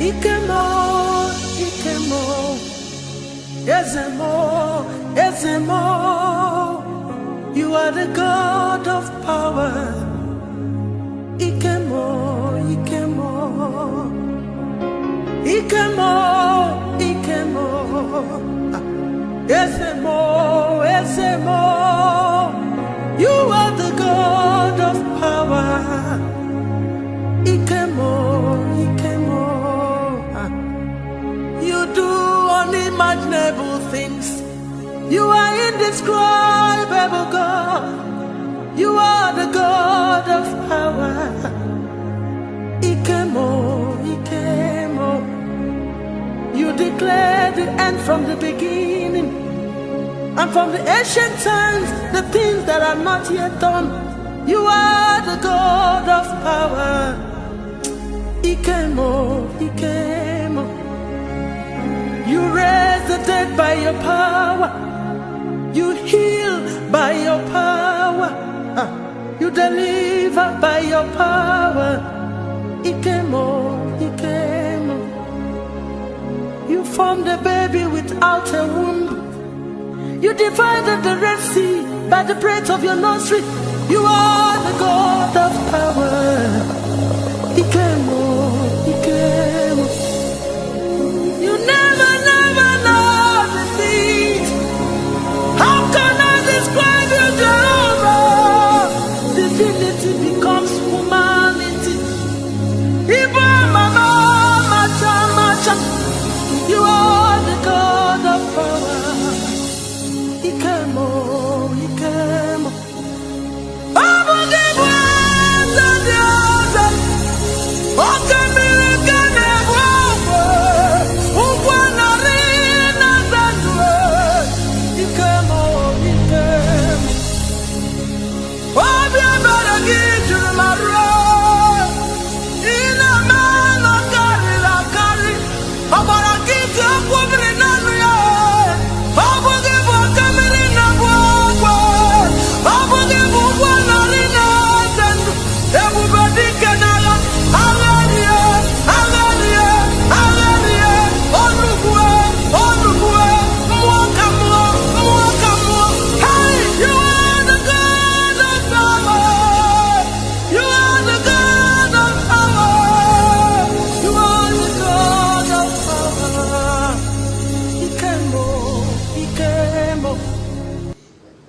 Ikemo, Ikemo, Ezemo, Ezemo. You are the God of power. Ikemo, Ikemo, Ikemo, Ikemo. Ezemo, Ezemo. You are the God of power. Ikemo, Ikemo. You do unimaginable things. You are indescribable God. You are the God of power. Ikemo, Ikemo. You declare the end from the beginning, and from the ancient times, the things that are not yet done. You are the God of power. Ikemo, Ikemo. You raise the dead by your power. You heal by your power. You deliver by your power. Ikemo, Ikemo. You formed a baby without a womb. You divided the Red Sea by the breath of your nostril. You are the God of power. Ikemo, Ikemo. You never, never know defeat. How can I describe you, Jehovah? Divinity becomes humanity. Iba mama, macha, macha. You are the God of power. Ikemo, Ikemo.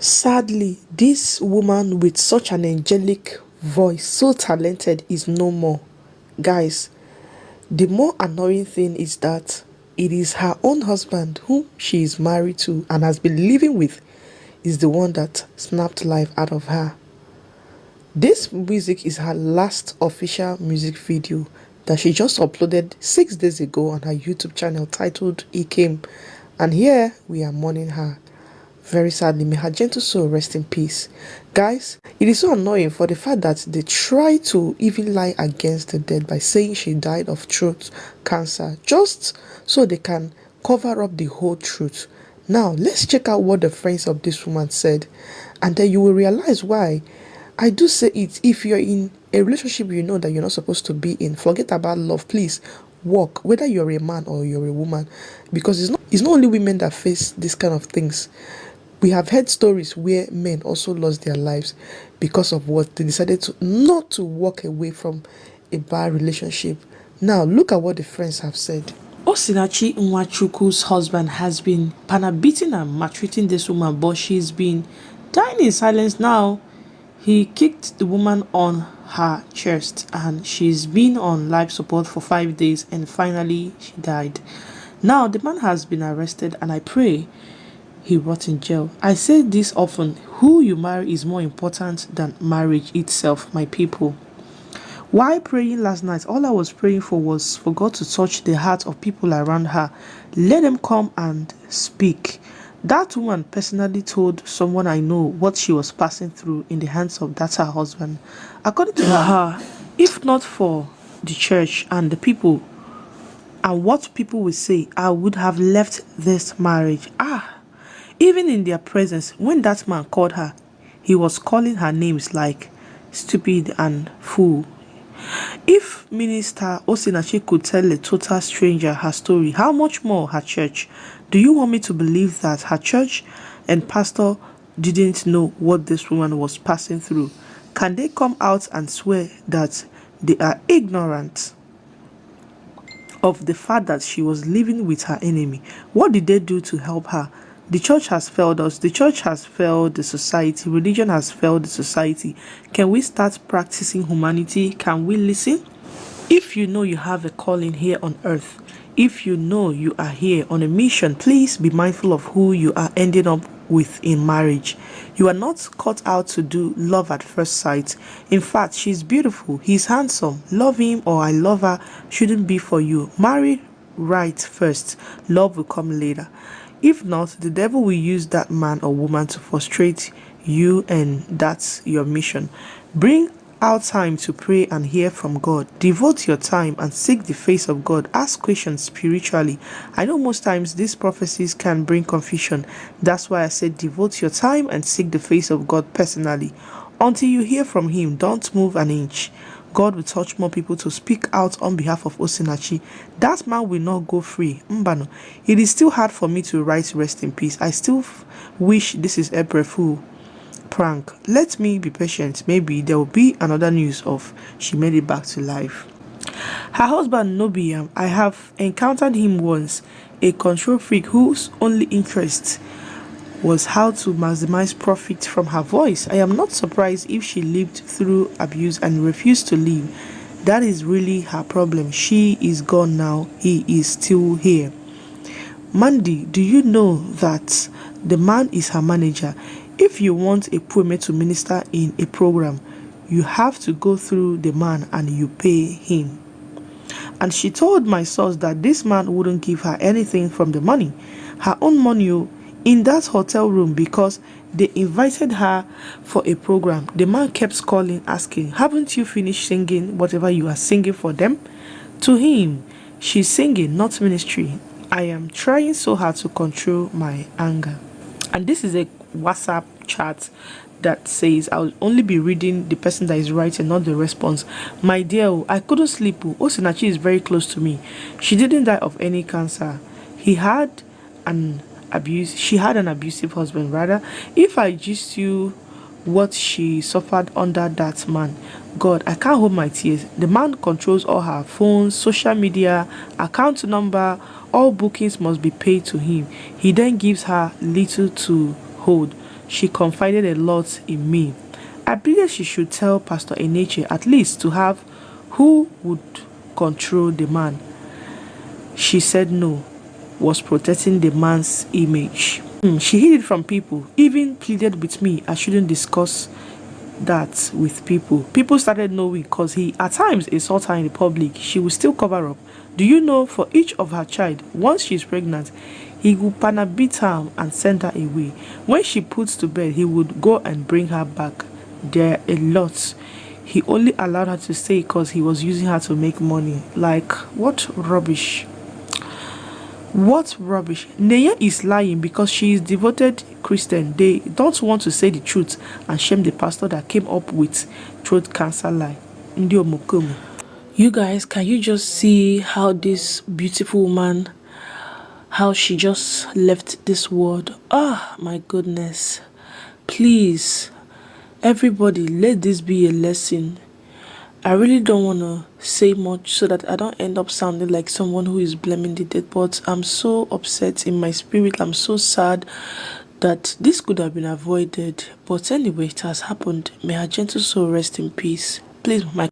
Sadly, this woman with such an angelic voice, so talented, is no more. Guys, the more annoying thing is that it is her own husband, whom she is married to and has been living with, is the one that snapped life out of her. This music is her last official music video that she just uploaded 6 days ago on her YouTube channel titled Ikem. And here we are mourning her. Very sadly, may her gentle soul rest in peace. Guys, it is so annoying for the fact that they try to even lie against the dead by saying she died of throat cancer, just so they can cover up the whole truth. Now, let's check out what the friends of this woman said, and then you will realize why. I do say it, if you're in a relationship you know that you're not supposed to be in, forget about love, please. Walk, whether you're a man or you're a woman, because it's not only women that face these kind of things. We have heard stories where men also lost their lives because of what they decided not to walk away from a bad relationship. Now, look at what the friends have said. Osinachi Nwachukwu's husband has been beating and maltreating this woman, but she's been dying in silence now. He kicked the woman on her chest and she's been on life support for 5 days and finally she died. Now, the man has been arrested and I pray he rot in jail. I say this often, who you marry is more important than marriage itself, my people. While praying last night, all I was praying for was for God to touch the heart of people around her. Let them come and speak. That woman personally told someone I know what she was passing through in the hands of that her husband. According to her, if not for the church and the people and what people will say, I would have left this marriage. Even in their presence, when that man called her, he was calling her names like stupid and fool. If Minister Osinachi could tell a total stranger her story, how much more her church? Do you want me to believe that her church and pastor didn't know what this woman was passing through? Can they come out and swear that they are ignorant of the fact that she was living with her enemy? What did they do to help her? The church has failed us. The church has failed the society. Religion has failed the society. Can we start practicing humanity? Can we listen? If you know you have a calling here on earth, if you know you are here on a mission, please be mindful of who you are ending up with in marriage. You are not cut out to do love at first sight. In fact, she's beautiful, he's handsome. Love him or I love her shouldn't be for you. Marry right first, love will come later. If not, the devil will use that man or woman to frustrate you, and that's your mission. Bring out time to pray and hear from God. Devote your time and seek the face of God. Ask questions spiritually. I know most times these prophecies can bring confusion. That's why I said devote your time and seek the face of God personally. Until you hear from him, don't move an inch. God will touch more people to speak out on behalf of Osinachi. That man will not go free. Mbano. It is still hard for me to write rest in peace. I still wish this is April Fool prank. Let me be patient. Maybe there will be another news of she made it back to life. Her husband Nobiam, I have encountered him once, a control freak whose only interest was how to maximize profit from her voice. I am not surprised if she lived through abuse and refused to leave. That is really her problem. She is gone now. He is still here. Mandy, do you know that the man is her manager? If you want a woman to minister in a program, you have to go through the man and you pay him. And she told my source that this man wouldn't give her anything from the money, her own money, in that hotel room, because they invited her for a program. The man kept calling, asking, haven't you finished singing whatever you are singing for them? To him, she's singing, not ministry. I am trying so hard to control my anger. And this is a WhatsApp chat that says I'll only be reading the person that is writing, not the response. My dear, I couldn't sleep. Osinachi is very close to me. She didn't die of any cancer. She had an abusive husband rather. If I gist you what she suffered under that man, God, I can't hold my tears. The man controls all her phones, social media, account number, all bookings must be paid to him. He then gives her little to hold. She confided a lot in me. I believe she should tell Pastor Eneche at least to have who would control the man. She said no, was protecting the man's image. She hid it from people, even pleaded with me I shouldn't discuss that with people. People started knowing because he at times assaults her in the public. She will still cover up. Do you know, for each of her child, once she's pregnant, he would beat her and send her away. When she puts to bed, he would go and bring her back. There are a lot. He only allowed her to stay because he was using her to make money. Like, what rubbish. What rubbish. Neya is lying because she is devoted Christian. They don't want to say the truth and shame the pastor that came up with throat cancer lie. Ndio Mokomu. You guys, can you just see how this beautiful woman, how she just left this world? Ah, my goodness. Please, everybody, let this be a lesson. I really don't want to say much so that I don't end up sounding like someone who is blaming the dead, but I'm so upset in my spirit. I'm so sad that this could have been avoided. But anyway, it has happened. May her gentle soul rest in peace. Please, my